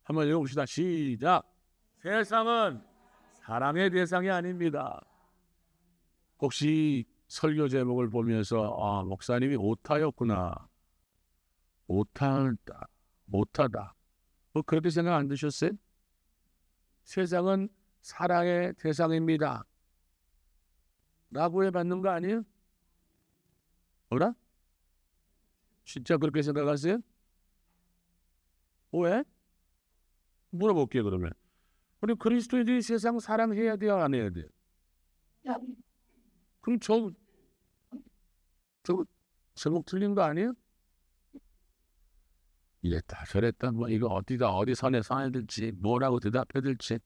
한번 읽어봅시다. 시작. 세상은 사랑의 대상이 아닙니다. 혹시 설교 제목을 보면서 목사님이 오타였구나. 오타다. 뭐 그렇게 생각 안 드셨어요? 세상은 사랑의 대상입니다. 라고 해봤는 거 아니에요? 뭐라? 진짜 그렇게 생각하세요? 왜? 물어볼게요, 그러면. 우리 그리스도인들이 세상 사랑해야 돼요, 안 해야 돼요? 그럼 제목 틀린 거 아니에요? 이랬다 저랬다 뭐 이거 어디 선에 서야 될지 뭐라고 대답해야 될지.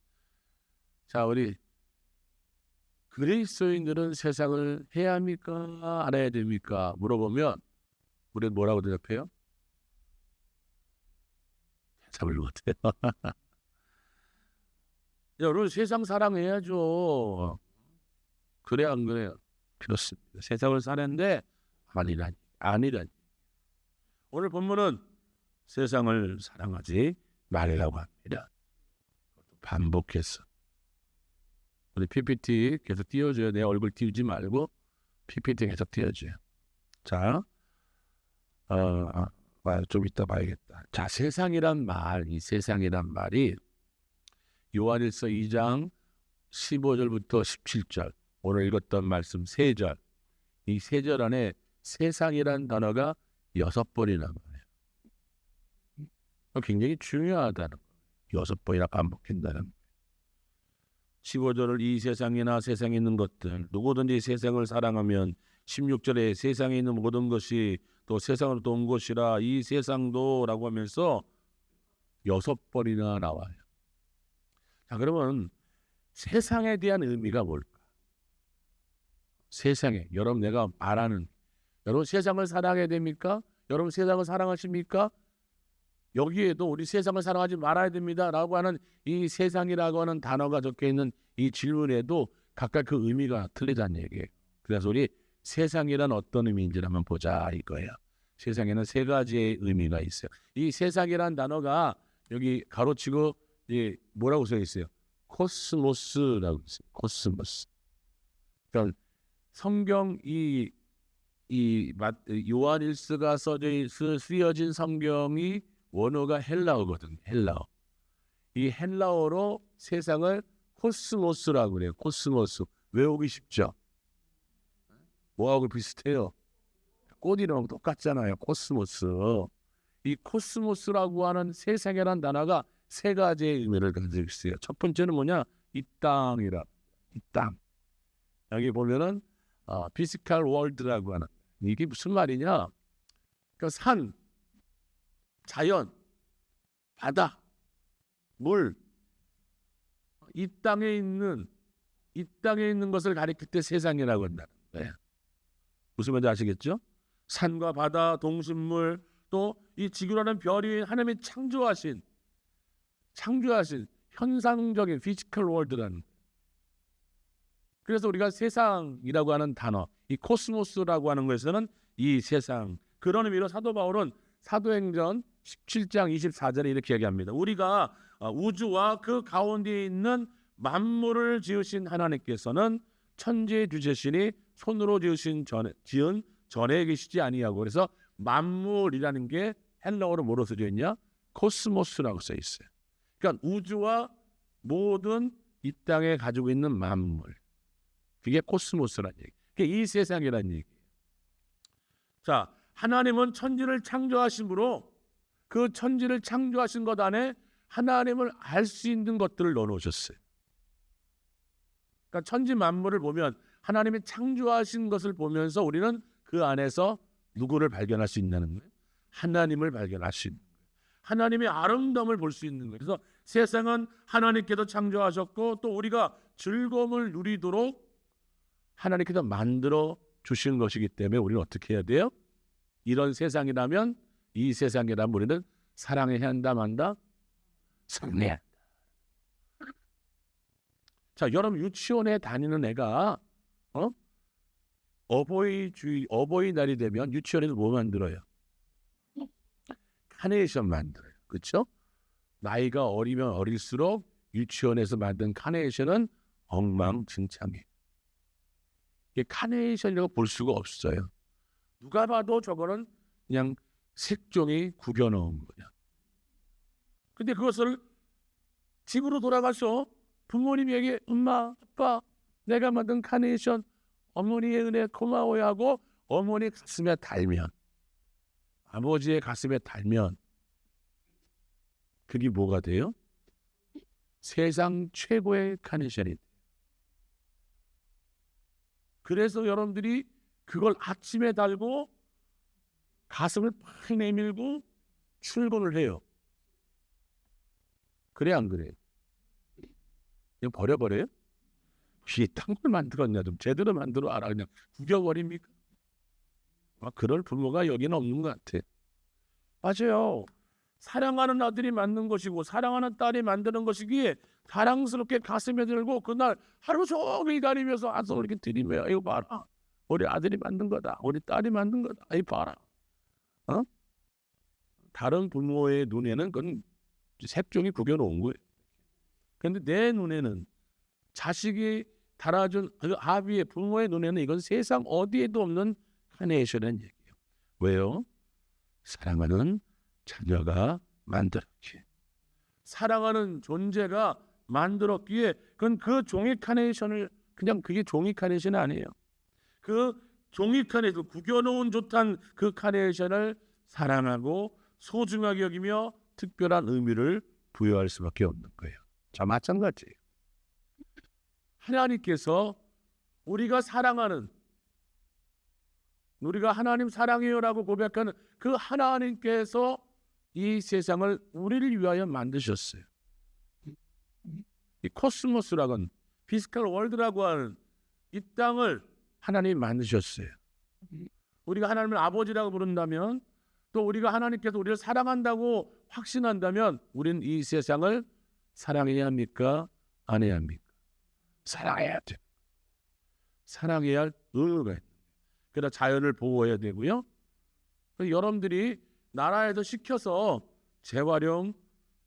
자, 우리 그리스도인들은 세상을 해야 합니까? 안 해야 됩니까? 물어보면 우리는 뭐라고 대답해요? 대답을 못해요. 여러분, 세상 사랑해야죠. 그래 안 그래요? 그렇습니다. 세상을 사는데 아니라니. 오늘 본문은 세상을 사랑하지 말라고 합니다. 반복해서. 우리 PPT 계속 띄워줘요. 내 얼굴 띄우지 말고 PPT 계속 띄워줘요. 자, 좀 이따 봐야겠다. 자, 이 세상이란 말이 요한일서 2장 15절부터 17절, 오늘 읽었던 말씀 3절, 이 3절 안에 세상이란 단어가 6번이나 나와요. 굉장히 중요하다는 거예요. 6번이나 반복한다는 거예요. 15절을 이 세상이나 세상에 있는 것들, 누구든지 세상을 사랑하면 16절에 세상에 있는 모든 것이 또 세상으로부터 온 것이라 이 세상도 라고 하면서 6번이나 나와요. 자, 그러면 세상에 대한 의미가 뭘까? 세상에, 여러분 내가 말하는, 여러분 세상을 사랑해야 됩니까? 여러분 세상을 사랑하십니까? 여기에도 우리 세상을 사랑하지 말아야 됩니다 라고 하는 이 세상이라고 하는 단어가 적혀있는 이 질문에도 각각 그 의미가 틀리다는 얘기예요. 그래서 우리 세상이란 어떤 의미인지 한번 보자 이거예요. 세상에는 3가지의 의미가 있어요. 이 세상이란 단어가 여기 가로치고 뭐라고 써 있어요? 코스모스라고 있어요. 코스모스. 그러니까 성경 요한일서가 쓰여진 성경이 원어가 헬라어거든요. 헬라어. 이 헬라어로 세상을 코스모스라고 그래요. 코스모스. 외우기 쉽죠? 뭐하고 비슷해요? 꽃이랑 똑같잖아요. 코스모스. 이 코스모스라고 하는 세상이라는 단어가 3가지의 의미를 가지고 있어요. 첫 번째는 뭐냐? 이 땅이라. 이 땅. 여기 보면은 피지컬 월드라고 하는, 이게 무슨 말이냐? 그러니까 산, 자연, 바다, 물, 이 땅에 있는 것을 가리킬 때 세상이라고 한다는 거예요. 무슨 말인지 아시겠죠? 산과 바다, 동식물, 또 이 지구라는 별이 하나님이 창조하신 현상적인 피지컬 월드라는 거예요. 그래서 우리가 세상이라고 하는 단어, 이 코스모스라고 하는 것에서는 이 세상, 그런 의미로 사도 바울은 사도행전 17장 24절에 이렇게 얘기합니다. 우리가 우주와 그 가운데 있는 만물을 지으신 하나님께서는 천지의 주제시니 손으로 지은 전에 계시지 아니하고, 그래서 만물이라는 게 헬라어로 뭐로 써져 있냐? 코스모스라고 써 있어요. 그러니까 우주와 모든 이 땅에 가지고 있는 만물, 그게 코스모스라는 얘기. 그게 이 세상이라는 얘기예요. 자, 하나님은 천지를 창조하심으로 그 천지를 창조하신 것 안에 하나님을 알 수 있는 것들을 넣어놓으셨어요. 그러니까 천지 만물을 보면 하나님이 창조하신 것을 보면서 우리는 그 안에서 누구를 발견할 수 있다는 거예요? 하나님을 발견할 수 있는 거예요. 하나님의 아름다움을 볼 수 있는 거예요. 그래서 세상은 하나님께서 창조하셨고 또 우리가 즐거움을 누리도록 하나님께서 만들어 주신 것이기 때문에 우리는 어떻게 해야 돼요? 이런 세상이라면, 이 세상이라면 우리는 사랑해야 한다, 만다? 사랑해야 한다. 자, 여러분 유치원에 다니는 애가 어버이날이 되면 유치원에서 뭐 만들어요? 카네이션 만들어요. 그렇죠? 나이가 어리면 어릴수록 유치원에서 만든 카네이션은 엉망진창이에요. 이게 카네이션이라고 볼 수가 없어요. 누가 봐도 저거는 그냥 색종이 구겨놓은 거야. 근데 그것을 집으로 돌아가서 부모님에게 엄마, 아빠, 내가 만든 카네이션 어머니의 은혜 고마워요 하고 어머니 가슴에 달면, 아버지의 가슴에 달면 그게 뭐가 돼요? 세상 최고의 카네이션이 돼요. 그래서 여러분들이 그걸 아침에 달고 가슴을 팍 내밀고 출근을 해요. 그래 안 그래요? 그냥 버려버려요? 이딴 걸 만들었냐, 좀 제대로 만들어 알아. 그냥 구겨버립니까? 그럴 부모가 여기는 없는 것 같아. 맞아요. 사랑하는 아들이 만든 것이고 사랑하는 딸이 만드는 것이기에 사랑스럽게 가슴에 들고 그날 하루 종일 다니면서 안서 이렇게 들이며 이거 봐라, 우리 아들이 만든 거다, 우리 딸이 만든 거다, 이거 봐라. 다른 부모의 눈에는 그건 색종이 구겨놓은 거예요. 그런데 내 눈에는, 자식이 달아준 그 아비의 부모의 눈에는 이건 세상 어디에도 없는 카네이션이라는 얘기예요. 왜요? 사랑하는 자녀가 만들었기에, 사랑하는 존재가 만들었기에, 그건 그 종이 카네이션을, 그냥 그게 종이 카네이션이 아니에요. 그 종이 카네이션, 구겨놓은 듯한 그 카네이션을 사랑하고 소중하게 여기며 특별한 의미를 부여할 수밖에 없는 거예요. 자, 마찬가지예요. 하나님께서 우리가 사랑하는, 우리가 하나님 사랑해요라고 고백하는 그 하나님께서 이 세상을 우리를 위하여 만드셨어요. 이 코스모스라고 하는, 피지컬 월드라고 하는 이 땅을 하나님이 만드셨어요. 우리가 하나님을 아버지라고 부른다면, 또 우리가 하나님께서 우리를 사랑한다고 확신한다면 우리는 이 세상을 사랑해야 합니까? 안 해야 합니까? 사랑해야 돼. 사랑해야 할 의무가 있는 거예요. 그래서 자연을 보호해야 되고요. 여러분들이 나라에서 시켜서 재활용,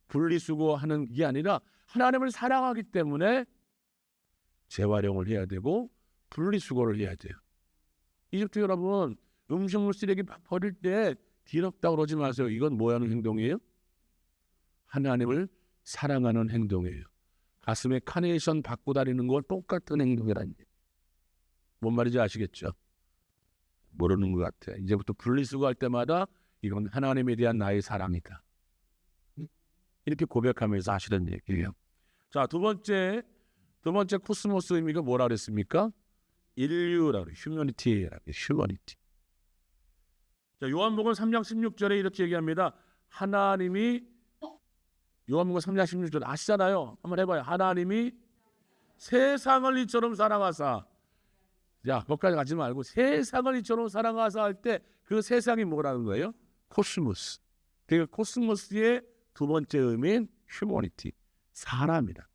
분리수거하는 게 아니라 하나님을 사랑하기 때문에 재활용을 해야 되고 분리수거를 해야 돼요. 이집트 여러분, 음식물 쓰레기 버릴 때 더럽다고 그러지 마세요. 이건 뭐 하는 행동이에요? 하나님을 사랑하는 행동이에요. 가슴에 카네이션 받고 다니는 건 똑같은 행동이라는 얘기예요. 뭔 말인지 아시겠죠? 모르는 것 같아. 이제부터 분리수거할 때마다 이건 하나님에 대한 나의 사랑이다, 이렇게 고백하면서 하시는 얘기예요. 자, 두 번째 코스모스 의미가 뭐라 그랬습니까? 인류라고, 휴머니티라고, 휴머니티. 자, 요한복음 3장 16절에 이렇게 얘기합니다. 하나님이, 요한복음 3장 16절 아시잖아요. 한번 해봐요. 하나님이 세상을 이처럼 사랑하사. 자, 거기까지 가지 말고 세상을 이처럼 사랑하사 할 때 그 세상이 뭐라는 거예요? 코스모스. 그러니까 코스모스의 두 번째 의미인 휴머니티, 사람이다.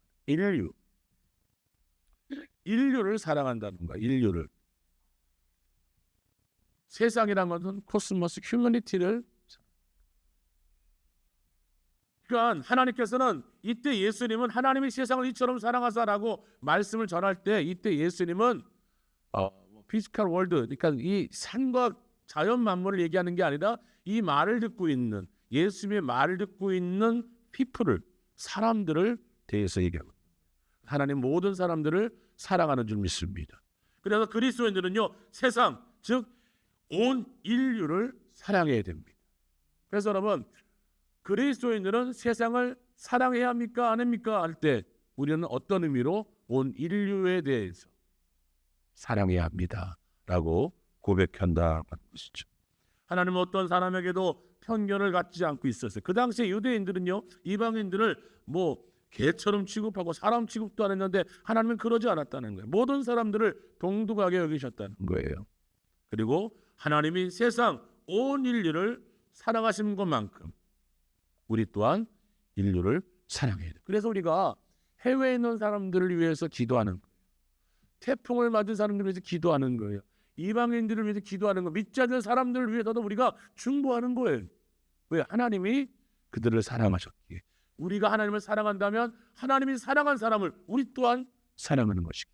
인류를 사랑한다는 거야. 인류를. 세상이란 것은 코스모스, 휴머니티를. 그러니까 하나님께서는 이때, 예수님은 하나님이 세상을 이처럼 사랑하사라고 말씀을 전할 때, 이때 예수님은 피지컬 월드, 그러니까 이 산과 자연 만물을 얘기하는 게 아니라 이 말을 듣고 있는, 예수님의 말을 듣고 있는 피플을, 사람들을 대해서 얘기하고, 하나님 모든 사람들을 사랑하는 줄 믿습니다. 그래서 그리스도인들은요, 세상, 즉 온 인류를 사랑해야 됩니다. 그래서 여러분, 그리스도인들은 세상을 사랑해야 합니까? 안 합니까? 할 때 우리는 어떤 의미로 온 인류에 대해서 사랑해야 합니다 라고 고백한다는 것이죠. 하나님은 어떤 사람에게도 편견을 갖지 않고 있었어요. 그 당시에 유대인들은요, 이방인들을 뭐 개처럼 취급하고 사람 취급도 안 했는데 하나님은 그러지 않았다는 거예요. 모든 사람들을 동등하게 여기셨다는 거예요. 그리고 하나님이 세상 온 인류를 사랑하신 것만큼 우리 또한 인류를 사랑해야 돼요. 그래서 우리가 해외에 있는 사람들을 위해서 기도하는 거예요. 태풍을 맞은 사람들을 위해서 기도하는 거예요. 이방인들을 위해서 기도하는 거예요. 믿지 않는 사람들을 위해서도 우리가 중보하는 거예요. 왜? 하나님이 그들을 사랑하셨기에. 우리가 하나님을 사랑한다면 하나님이 사랑한 사람을 우리 또한 사랑하는 것이기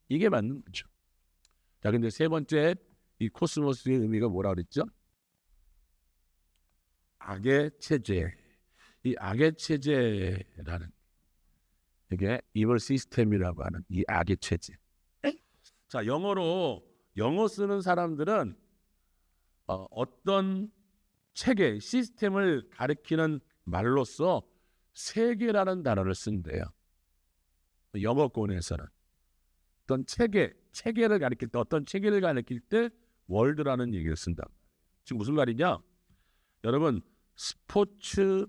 이게 맞는 거죠. 자, 근데 세 번째 이 코스모스의 의미가 뭐라 그랬죠? 악의 체제. 이 악의 체제라는 이게 evil system이라고 하는 이 악의 체제. 자, 영어 쓰는 사람들은 어떤 체계, 시스템을 가리키는 말로써 세계라는 단어를 쓴대요. 영어권에서는 어떤 체계를 가리킬 때, 어떤 체계를 가리킬 때 월드라는 얘기를 쓴다. 지금 무슨 말이냐? 여러분, 스포츠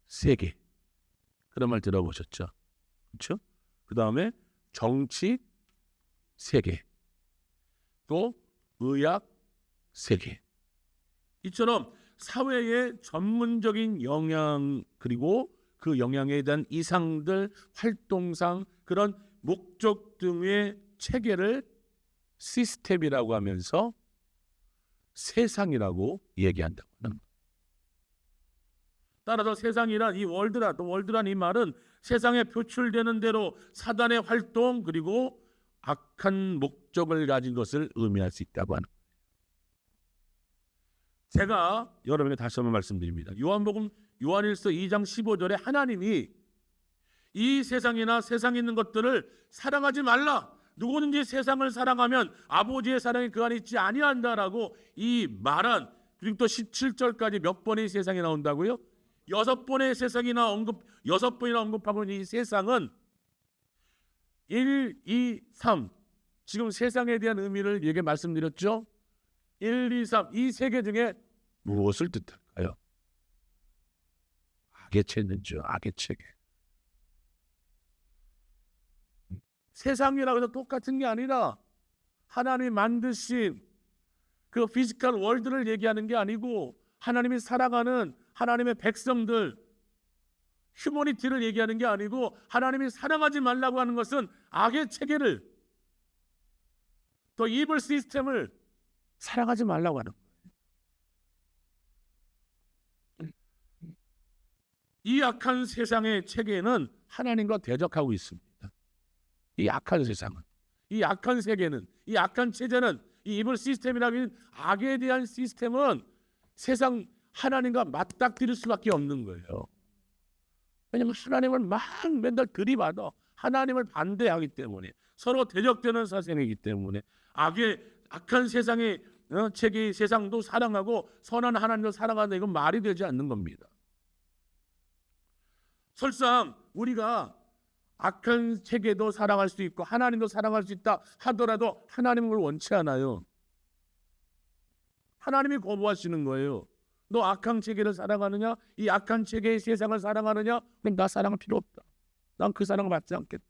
세계 그런 말 들어보셨죠? 그렇죠? 그 다음에 정치 세계, 또 의학 세계. 이처럼 사회의 전문적인 영향 그리고 그 영향에 대한 이상들, 활동상 그런 목적 등의 체계를 시스템이라고 하면서 세상이라고 얘기한다고 하는 거예요. 따라서 세상이란 이 월드란 이 말은 세상에 표출되는 대로 사단의 활동 그리고 악한 목적을 가진 것을 의미할 수 있다고 하는 거예요. 제가 여러분에게 다시 한번 말씀드립니다. 요한일서 2장 15절에 하나님이 이 세상이나 세상에 있는 것들을 사랑하지 말라. 누구든지 세상을 사랑하면 아버지의 사랑이 그 안에 있지 아니한다라고 이 말한, 그리고 또 17절까지 몇 번의 세상이 나온다고요? 6번이나 언급하고 있는 이 세상은 1, 2, 3 지금 세상에 대한 의미를 얘기 말씀드렸죠? 1, 2, 3 이 세 개 중에 무엇을 뜻할까요? 악의 체제죠. 악의 체계. 세상이라고 해서 똑같은 게 아니라 하나님이 만드신 그 피지컬 월드를 얘기하는 게 아니고 하나님이 사랑하는 하나님의 백성들, 휴머니티를 얘기하는 게 아니고 하나님이 사랑하지 말라고 하는 것은 악의 체계를, 또 이블 시스템을 사랑하지 말라고 하는 거예요. 이 악한 세상의 체계는 하나님과 대적하고 있습니다. 이 악한 세상은, 이 악한 세계는, 이 악한 체제는, 이 이블 시스템이라는 악에 대한 시스템은 세상 하나님과 맞닥뜨릴 수밖에 없는 거예요. 왜냐하면 하나님을 막 맨날 들이받아 하나님을 반대하기 때문에, 서로 대적되는 사상이기 때문에 악한 세상의 체계의 세상도 사랑하고 선한 하나님도 사랑한다, 이건 말이 되지 않는 겁니다. 설상 우리가 악한 체계도 사랑할 수 있고 하나님도 사랑할 수 있다 하더라도 하나님을 원치 않아요. 하나님이 거부하시는 거예요. 너 악한 체계를 사랑하느냐? 이 악한 체계의 세상을 사랑하느냐? 그럼 나 사랑할 필요 없다. 난 그 사랑을 받지 않겠다.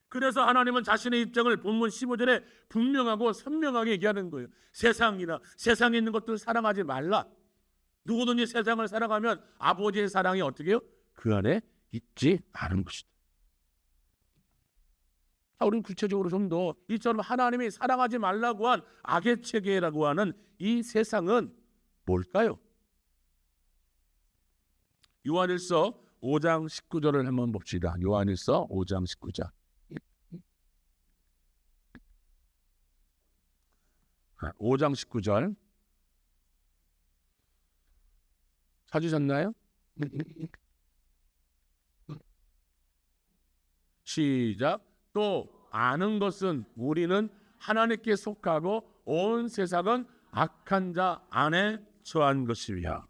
그래서 하나님은 자신의 입장을 본문 15절에 분명하고 선명하게 얘기하는 거예요. 세상이나 세상에 있는 것들을 사랑하지 말라. 누구든지 세상을 사랑하면 아버지의 사랑이 어떻게 해요? 그 안에 있지 않은 것이다. 우리는 구체적으로 좀 더 이처럼 하나님이 사랑하지 말라고 한 악의 체계라고 하는 이 세상은 뭘까요? 요한일서 5장 19절을 한번 봅시다. 요한일서 5장 19절. 5장 19절 찾으셨나요? 시작. 또 아는 것은 우리는 하나님께 속하고 온 세상은 악한 자 안에 처한 것이야.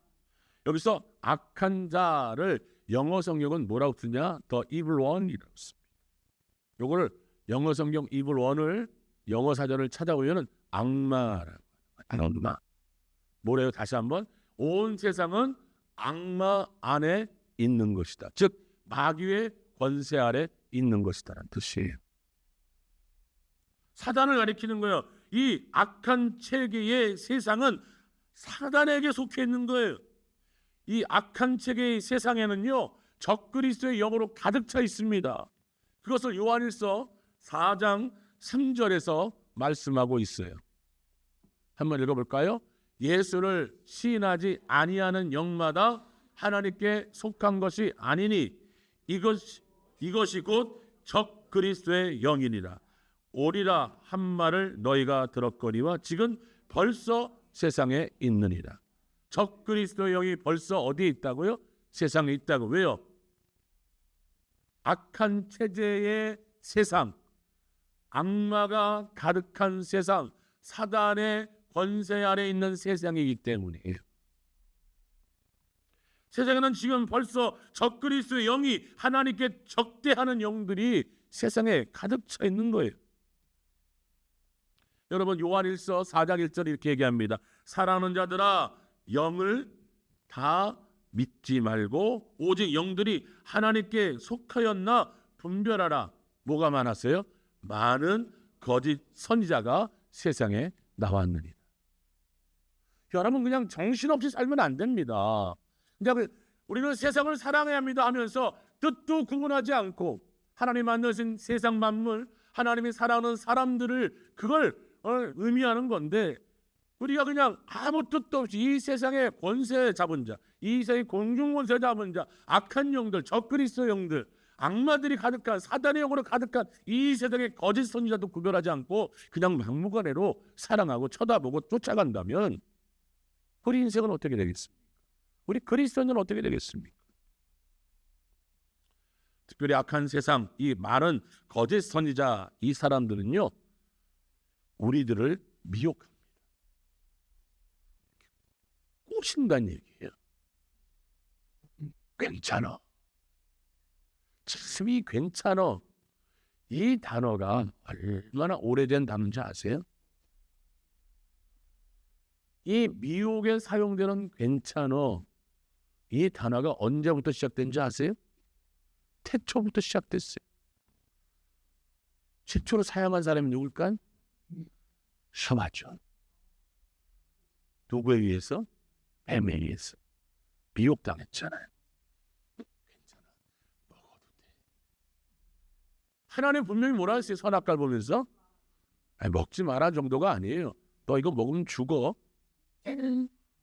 여기서 악한 자를 영어 성경은 뭐라고 쓰냐? The evil one이라고 씁니다. 요거를 영어 성경 evil one을 영어 사전을 찾아보면은 악마라고 하는 악마. 뭐래요? 다시 한번. 온 세상은 악마 안에 있는 것이다. 즉 마귀의 권세 아래 있는 것이다라는 뜻이에요. 사단을 가리키는 거예요. 이 악한 체계의 세상은 사단에게 속해 있는 거예요. 이 악한 체계의 세상에는요, 적그리스도의 영으로 가득 차 있습니다. 그것을 요한일서 4장 3절에서 말씀하고 있어요. 한번 읽어볼까요? 예수를 시인하지 아니하는 영마다 하나님께 속한 것이 아니니 이것이 곧 적 그리스도의 영이니라. 오리라 한 말을 너희가 들었거니와 지금 벌써 세상에 있느니라. 적 그리스도의 영이 벌써 어디에 있다고요? 세상에 있다고. 왜요? 악한 체제의 세상, 악마가 가득한 세상, 사단의 권세 아래 있는 세상이기 때문이에요. 세상에는 지금 벌써 적 그리스도의 영이 하나님께 적대하는 영들이 세상에 가득 차 있는 거예요. 여러분, 요한일서 4장 1절 이렇게 얘기합니다. 사랑하는 자들아, 영을 다 믿지 말고 오직 영들이 하나님께 속하였나 분별하라. 뭐가 많았어요? 많은 거짓 선지자가 세상에 나왔느니라. 여러분, 그냥 정신없이 살면 안 됩니다. 그냥 우리는 세상을 사랑해야 합니다 하면서 뜻도 구분하지 않고 하나님 만드신 세상 만물, 하나님이 사랑하는 사람들을 그걸 의미하는 건데, 우리가 그냥 아무 뜻도 없이 이 세상의 권세 잡은 자, 이 세상의 공중 권세 잡은 자, 악한 영들, 적그리스도 영들, 악마들이 가득한, 사단의 영으로 가득한 이 세상의 거짓 선지자도 구별하지 않고 그냥 막무가내로 사랑하고 쳐다보고 쫓아간다면 우리 인생은 어떻게 되겠습니까? 우리 그리스도인은 어떻게 되겠습니까? 특별히 악한 세상, 이 많은 거짓 선지자, 이 사람들은요, 우리들을 미혹합니다. 꼬신다는 얘기예요. 괜찮아. 참이 괜찮아. 이 단어가 얼마나 오래된 단어인지 아세요? 이 미혹에 사용되는 괜찮아, 이 단어가 언제부터 시작된지 아세요? 태초부터 시작됐어요. 최초로 사용한 사람이 누굴까? 셔마죠. 누구에 의해서? 뱀에 의해서. 미혹당했잖아요. 괜찮아, 먹어도 돼. 하나님 분명히 뭐라 했어요? 선악과를 보면서 아니, 먹지 마라 정도가 아니에요. 너 이거 먹으면 죽어.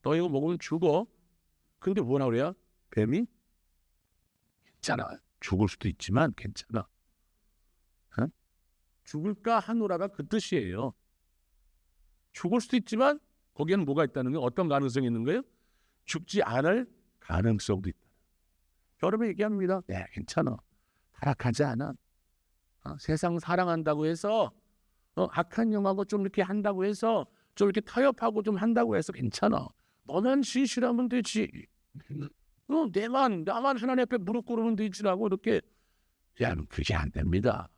너 이거 먹으면 죽어. 근데 뭐라 그래요? 뱀이? 괜찮아. 죽을 수도 있지만 괜찮아. 어? 죽을까 하노라가 그 뜻이에요. 죽을 수도 있지만 거기에는 뭐가 있다는 거예요? 어떤 가능성이 있는 거예요? 죽지 않을 가능성도 있다. 여러분 얘기합니다. 네, 괜찮아. 타락하지 않아. 세상 사랑한다고 해서 악한 영하고 좀 이렇게 한다고 해서 좀 이렇게 타협하고 좀 한다고 해서 괜찮아. 너만 진실하면 되지. 나만 하나님 앞에 무릎 꿇으면 되지라고 이렇게. 야, 그게 안 됩니다.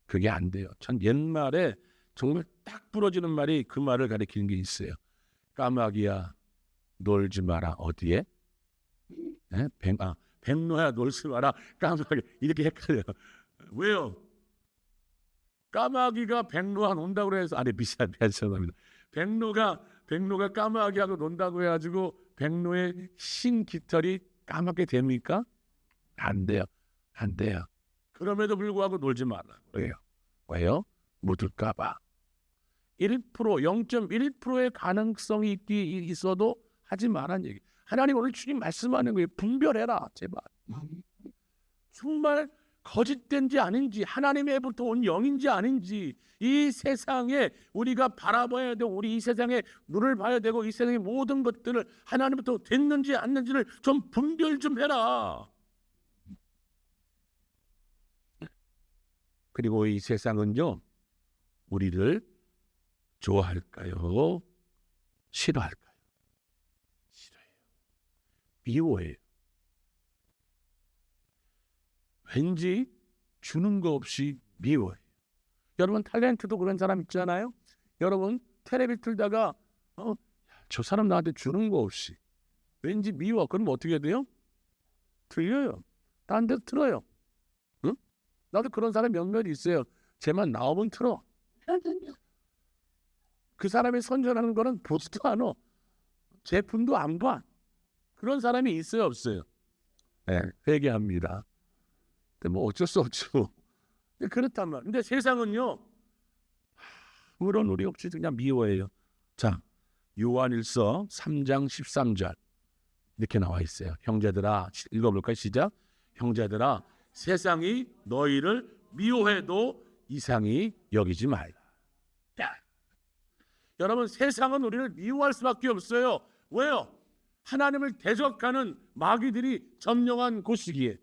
그게 안 돼요. 전 옛말에 정말 딱 부러지는 말이 그 말을 가리키는 게 있어요. 까마귀야, 놀지 마라. 어디에? 백로야, 놀지 마라. 까마귀. 이렇게 헷갈려요. 왜요? 까마귀가 백로와 논다고 해서, 미안합니다. 백로가 까마귀하고 논다고 해가지고 백로의 흰깃털이 까맣게 됩니까? 안 돼요. 안 돼요. 그럼에도 불구하고 놀지 말라. 왜요? 묻을까봐. 1%, 0.1%의 가능성이 있어도 하지 말란 얘기. 하나님 오늘 주님 말씀하는 거예요. 분별해라, 제발. 정말 거짓된지 아닌지, 하나님의부터 온 영인지 아닌지, 이 세상에 우리가 바라봐야 되고, 우리 이 세상에 눈을 봐야 되고, 이 세상의 모든 것들을 하나님부터 됐는지 안 됐는지를 좀 분별 좀 해라. 그리고 이 세상은요, 우리를 좋아할까요? 싫어할까요? 싫어해요. 미워해요. 왠지 주는 거 없이 미워해요. 여러분, 탤런트도 그런 사람 있잖아요. 여러분, 텔레비 틀다가 저 사람 나한테 주는 거 없이 왠지 미워. 그럼 어떻게 돼요? 들려요. 딴 데서 틀어요. 응? 나도 그런 사람 몇몇 있어요. 쟤만 나오면 틀어. 그 사람이 선전하는 거는 보지도 않아. 제품도 안 봐. 그런 사람이 있어요, 없어요? 네, 회개합니다. 근데 뭐 어쩔 수 없죠. 그렇단 말이에요. 근데 세상은요, 물론 우리 없이 그냥 미워해요. 자, 요한일서 3장 13절 이렇게 나와 있어요. 형제들아, 읽어볼까요? 시작. 형제들아, 세상이 너희를 미워해도 이상히 여기지 말라. 여러분, 세상은 우리를 미워할 수밖에 없어요. 왜요? 하나님을 대적하는 마귀들이 점령한 곳이기에,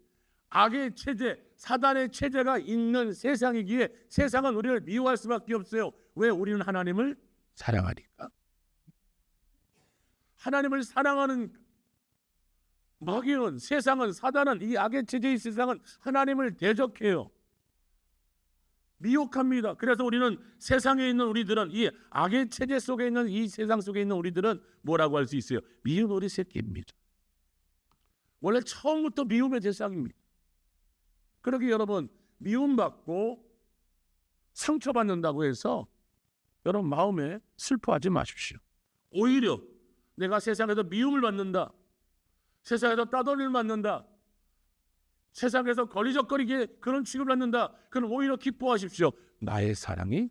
악의 체제, 사단의 체제가 있는 세상이기에 세상은 우리를 미워할 수밖에 없어요. 왜? 우리는 하나님을 사랑하니까. 하나님을 사랑하는 마귀는, 세상은, 사단은, 이 악의 체제의 세상은 하나님을 대적해요. 미혹합니다. 그래서 우리는, 세상에 있는 우리들은, 이 악의 체제 속에 있는 이 세상 속에 있는 우리들은 뭐라고 할 수 있어요? 미운 오리 새끼입니다. 원래 처음부터 미움의 대상입니다. 그러기 여러분, 미움받고 상처받는다고 해서 여러분 마음에 슬퍼하지 마십시오. 오히려 내가 세상에서 미움을 받는다, 세상에서 따돌림을 받는다, 세상에서 거리적거리게 그런 취급을 받는다, 그럼 오히려 기뻐하십시오. 나의 사랑이,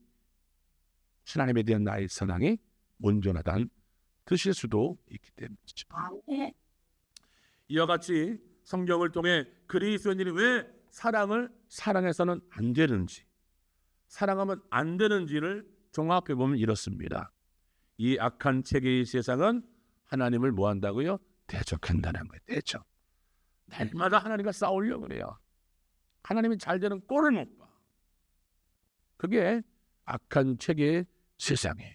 하나님에 대한 나의 사랑이 온전하다는 뜻일 수도 있기 때문이죠. 이와 같이 성경을 통해 그리스도인들이 왜 사랑을 사랑해서는 안 되는지, 사랑하면 안 되는지를 종합해 보면 이렇습니다. 이 악한 체계의 세상은 하나님을 뭐 한다고요? 대적한다는 거예요. 대적. 날마다 하나님과 싸우려고 그래요. 하나님이 잘 되는 꼴을 못 봐. 그게 악한 체계의 세상이에요.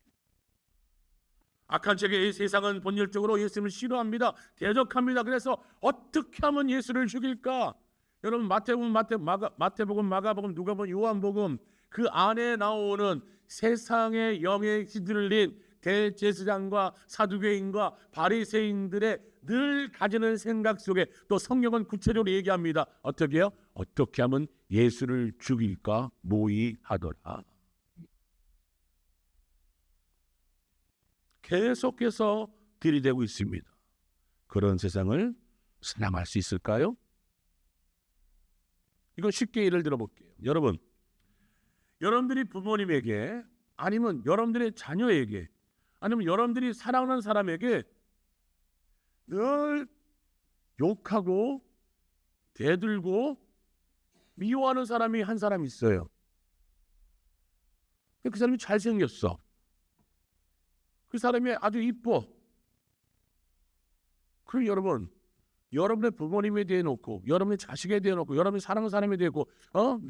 악한 체계의 세상은 본질적으로 예수님을 싫어합니다. 대적합니다. 그래서 어떻게 하면 예수를 죽일까? 여러분, 마태복음, 마가복음, 누가복음, 요한복음, 그 안에 나오는 세상의 영에 휘둘린 대제사장과 사두개인과 바리새인들의 늘 가지는 생각 속에 또 성경은 구체적으로 얘기합니다. 어떻게 해요? 어떻게 하면 예수를 죽일까 모의하더라. 계속해서 들이대고 있습니다. 그런 세상을 사랑할 수 있을까요? 이거 쉽게 예를 들어볼게요. 여러분, 여러분들이 부모님에게, 아니면 여러분들의 자녀에게, 아니면 여러분들이 사랑하는 사람에게 늘 욕하고 대들고 미워하는 사람이 한 사람 있어요. 그 사람이 잘생겼어. 그 사람이 아주 이뻐. 그럼 여러분, 여러분의 부모님에 대해 놓고, 여러분의 자식에 대해 놓고, 여러분이 사랑하는 사람에 대해 놓고,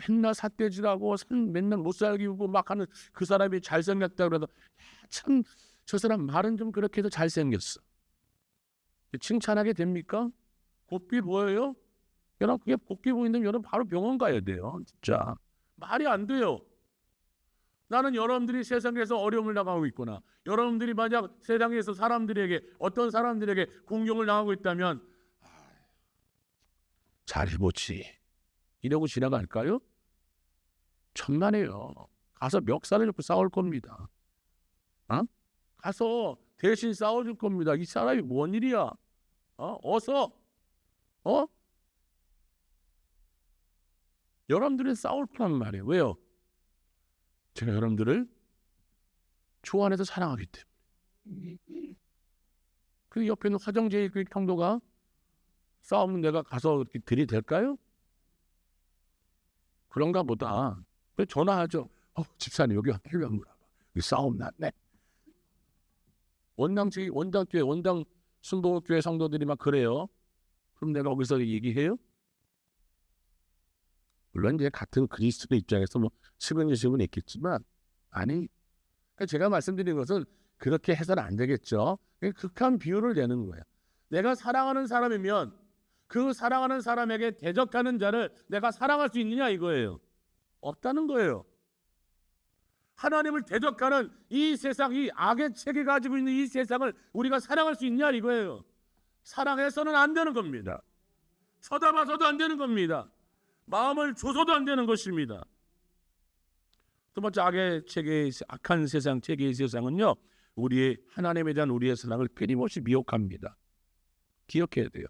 맨날 삿대질하고 맨날 못 살게 고 막 하는 그 사람이 잘생겼다 그래도, 참 저 사람 말은 좀 그렇게 해도 잘생겼어. 칭찬하게 됩니까? 곱게 보여요? 여러분, 그게 곱게 보이면 여러분 바로 병원 가야 돼요. 진짜 말이 안 돼요. 나는 여러분들이 세상에서 어려움을 당하고 있거나, 여러분들이 만약 세상에서 사람들에게, 어떤 사람들에게 공경을 당하고 있다면, 잘해보지 이러고 지나갈까요? 천만에요. 가서 멱살을 잡고 싸울 겁니다. 가서 대신 싸워줄 겁니다. 이 사람이 뭔 일이야? 어서 여러분들은 싸울 거란 말이에요. 왜요? 제가 여러분들을 좋아해서 사랑하기 때문에. 그 옆에 있는 화정제의 그 평도가 싸우면 내가 가서 이렇게 들이댈까요? 그런가 보다. 그래서 전화하죠. 집사님 여기 빨리 한번 와봐. 여기 싸움 났네. 원당 순복음교회 성도들이 막 그래요. 그럼 내가 거기서 얘기해요? 물론 이제 같은 그리스도의 입장에서 뭐 시근시근 있겠지만, 아니, 그러니까 제가 말씀드린 것은 그렇게 해서는 안 되겠죠. 극한 비유를 내는 거예요. 내가 사랑하는 사람이면 그 사랑하는 사람에게 대적하는 자를 내가 사랑할 수 있느냐 이거예요. 없다는 거예요. 하나님을 대적하는 이 세상, 이 악의 체계 가지고 있는 이 세상을 우리가 사랑할 수 있냐 이거예요. 사랑해서는 안 되는 겁니다. 쳐다봐서도 안 되는 겁니다. 마음을 줘서도 안 되는 것입니다. 두 번째, 악의 체계의, 악한 세상 체계의 세상은요, 우리의 하나님에 대한 우리의 사랑을 끊임없이 미혹합니다. 기억해야 돼요.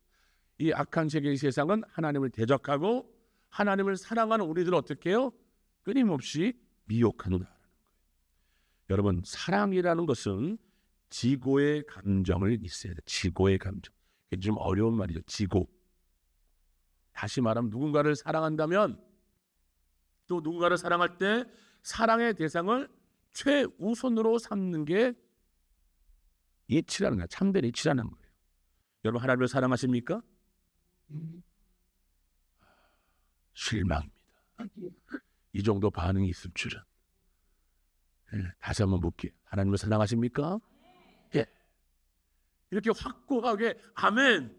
이 악한 세계의 세상은 하나님을 대적하고 하나님을 사랑하는 우리들을 어떻게 해요? 끊임없이 미혹하는 거예요. 여러분, 사랑이라는 것은 지고의 감정을 있어야 돼요. 지고의 감정. 이게 좀 어려운 말이죠. 지고. 다시 말하면 누군가를 사랑한다면 또 누군가를 사랑할 때 사랑의 대상을 최우선으로 삼는 게 이치라는 거예요. 참된 이치라는 거예요. 여러분 하나님을 사랑하십니까? 실망입니다. 이 정도 반응이 있을 줄은. 다시 한번 묻게. 하나님을 사랑하십니까? 예. 이렇게 확고하게 아멘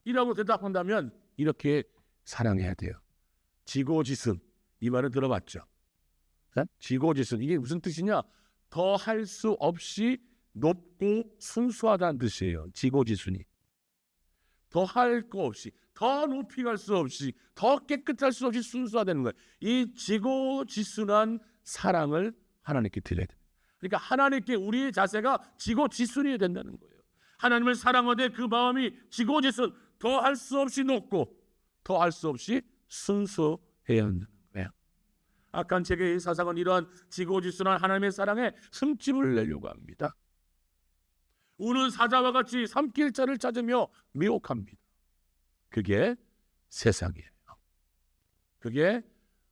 이라고 대답한다면 이렇게 사랑해야 돼요. 지고지순 이 말을 들어봤죠? 지고지순 이게 무슨 뜻이냐? 더 할 수 없이 높고 순수하다는 뜻이에요. 지고지순이 더 할 거 없이, 더 높이 갈 수 없이, 더 깨끗할 수 없이 순수하다는 거예요. 이 지고지순한 사랑을 하나님께 드려야 돼요. 그러니까 하나님께 우리의 자세가 지고지순이 된다는 거예요. 하나님을 사랑하되 그 마음이 지고지순, 더 할 수 없이 높고 더 할 수 없이 순수해야 한다는 거예요. 악한 체계의 사상은 이러한 지고지순한 하나님의 사랑에 흠집을 내려고 합니다. 우는 사자와 같이 삼킬 자를 찾으며 미혹합니다. 그게 세상이에요. 그게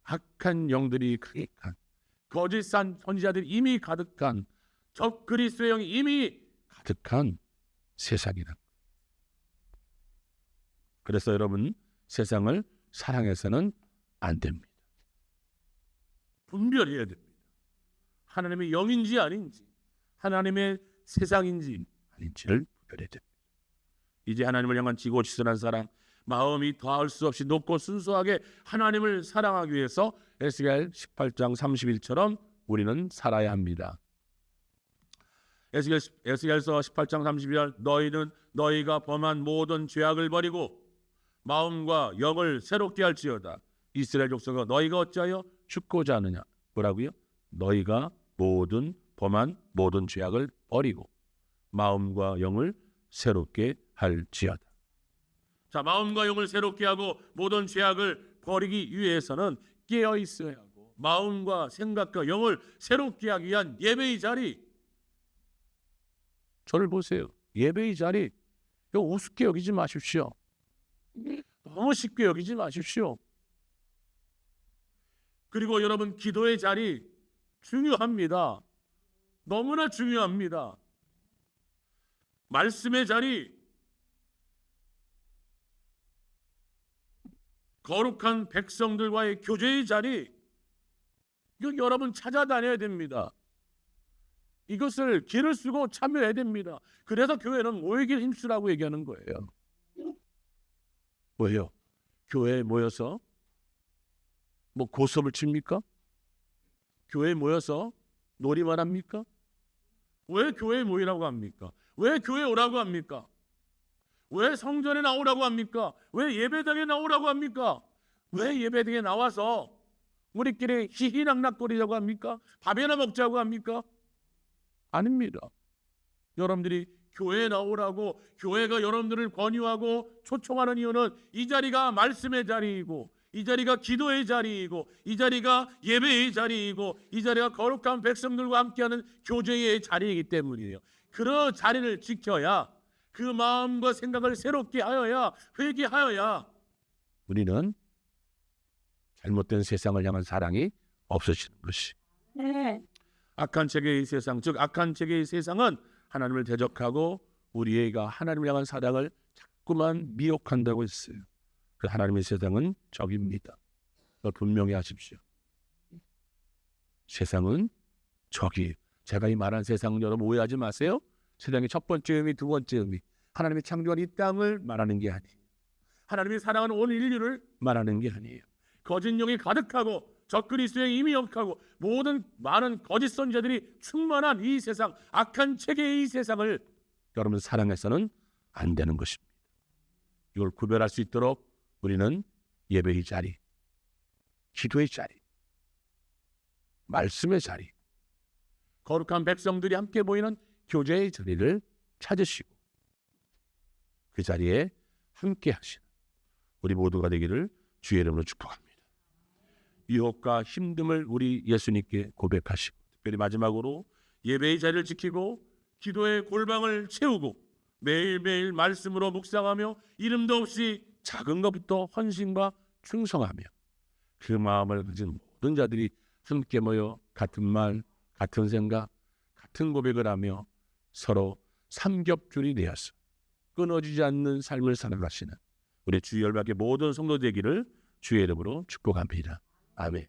악한 영들이 가득한, 거짓산 선지자들이 이미 가득한, 적 그리스도의 영이 이미 가득한 세상이다. 그래서 여러분 세상을 사랑해서는 안 됩니다. 분별해야 됩니다. 하나님의 영인지 아닌지, 하나님의 세상인지 아닌지를 분별해야 됩니다. 이제 하나님을 향한 지고지순한 사랑, 마음이 더할 수 없이 높고 순수하게 하나님을 사랑하기 위해서 에스겔 18장 30일처럼 우리는 살아야 합니다. 에스겔서 18장 30절 너희는 너희가 범한 모든 죄악을 버리고 마음과 영을 새롭게 할지어다. 이스라엘 족속아 너희가 어찌하여 죽고자 하느냐. 뭐라고요? 너희가 범한 모든 죄악을 버리고 마음과 영을 새롭게 할지어다. 자, 마음과 영을 새롭게 하고 모든 죄악을 버리기 위해서는 깨어 있어야 하고 마음과 생각과 영을 새롭게 하기 위한 예배의 자리. 저를 보세요. 예배의 자리. 이거 우습게 여기지 마십시오. 너무 쉽게 여기지 마십시오. 그리고 여러분 기도의 자리 중요합니다. 너무나 중요합니다. 말씀의 자리, 거룩한 백성들과의 교제의 자리, 이거 여러분 찾아다녀야 됩니다. 이것을 길을 쓰고 참여해야 됩니다. 그래서 교회는 모이길 힘쓰라고 얘기하는 거예요. 왜요? 교회에 모여서 뭐 고스톱을 칩니까? 교회에 모여서 놀이만 합니까? 왜 교회에 모이라고 합니까? 왜 교회에 오라고 합니까? 왜 성전에 나오라고 합니까? 왜 예배당에 나오라고 합니까? 왜 예배당에 나와서 우리끼리 희희낙낙거리자고 합니까? 밥이나 먹자고 합니까? 아닙니다. 여러분들이 교회에 나오라고 교회가 여러분들을 권유하고 초청하는 이유는 이 자리가 말씀의 자리이고 이 자리가 기도의 자리이고 이 자리가 예배의 자리이고 이 자리가 거룩한 백성들과 함께하는 교제의 자리이기 때문이에요. 그런 자리를 지켜야 그 마음과 생각을 새롭게 하여야 회개하여야 우리는 잘못된 세상을 향한 사랑이 없어지는 것이. 악한 체계의 세상, 즉 악한 체계의 세상은 하나님을 대적하고 우리가 하나님을 향한 사랑을 자꾸만 미혹한다고 했어요. 그 하나님의 세상은 적입니다. 그걸 분명히 하십시오. 세상은 적이. 제가 이 말한 세상은 여러분 오해하지 마세요. 세상의 첫 번째 의미, 두 번째 의미. 하나님이 창조한 이 땅을 말하는 게 아니에요. 하나님이 사랑하는 온 인류를 말하는 게 아니에요. 거짓 영이 가득하고 적그리스도의 임이 역하고 모든 많은 거짓 선지자들이 충만한 이 세상, 악한 체계의 이 세상을 여러분 사랑해서는 안 되는 것입니다. 이걸 구별할 수 있도록 우리는 예배의 자리, 기도의 자리, 말씀의 자리, 거룩한 백성들이 함께 모이는 교제의 자리를 찾으시고 그 자리에 함께 하시는 우리 모두가 되기를 주의 이름으로 축복합니다. 유혹과 힘듦을 우리 예수님께 고백하시고 특별히 마지막으로 예배의 자리를 지키고 기도의 골방을 채우고 매일매일 말씀으로 묵상하며 이름도 없이 작은 것부터 헌신과 충성하며 그 마음을 가진 모든 자들이 함께 모여 같은 말, 같은 생각, 같은 고백을 하며 서로 삼겹줄이 되어서 끊어지지 않는 삶을 살아가시는 우리 주 열방의 모든 성도 되기를 주의 이름으로 축복합니다. 아멘.